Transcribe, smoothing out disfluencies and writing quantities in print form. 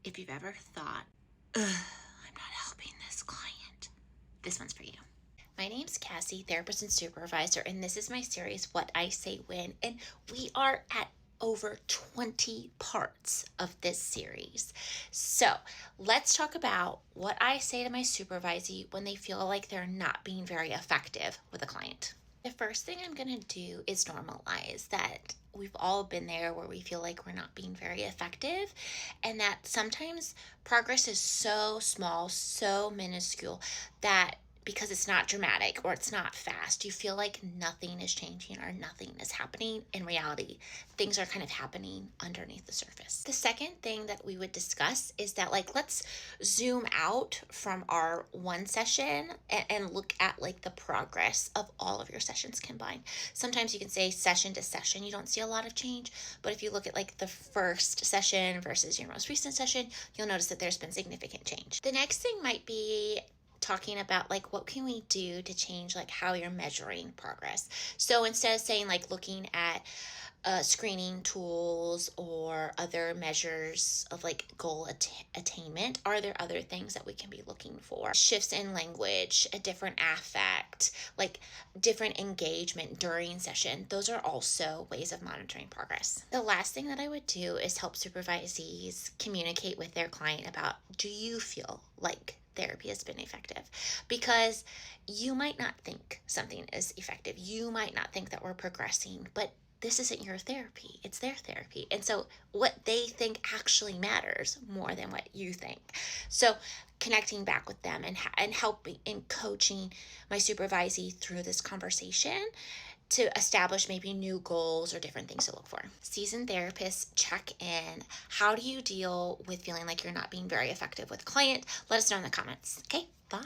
If you've ever thought, ugh, I'm not helping this client, this one's for you. My name's Cassie, therapist and supervisor, and this is my series, What I Say When, and we are at over 20 parts of this series. So let's talk about what I say to my supervisee when they feel like they're not being very effective with a client. The first thing I'm going to do is normalize that we've all been there where we feel like we're not being very effective, and that sometimes progress is so small, so minuscule that because it's not dramatic or it's not fast, you feel like nothing is changing or nothing is happening. In reality, things are kind of happening underneath the surface. The second thing that we would discuss is that, like, let's zoom out from our one session and look at like the progress of all of your sessions combined. Sometimes you can say session to session, you don't see a lot of change, but if you look at like the first session versus your most recent session, you'll notice that there's been significant change. The next thing might be talking about like what can we do to change like how you're measuring progress. So instead of saying like looking at screening tools or other measures of like goal attainment, are there other things that we can be looking for? Shifts in language, a different affect, like different engagement during session. Those are also ways of monitoring progress. The last thing that I would do is help supervisees communicate with their client about, do you feel like therapy has been effective? Because you might not think something is effective. You might not think that we're progressing, but this isn't your therapy, it's their therapy. And so what they think actually matters more than what you think. So connecting back with them and helping and coaching my supervisee through this conversation to establish maybe new goals or different things to look for. Seasoned therapists check in. How do you deal with feeling like you're not being very effective with a client? Let us know in the comments. Okay, bye.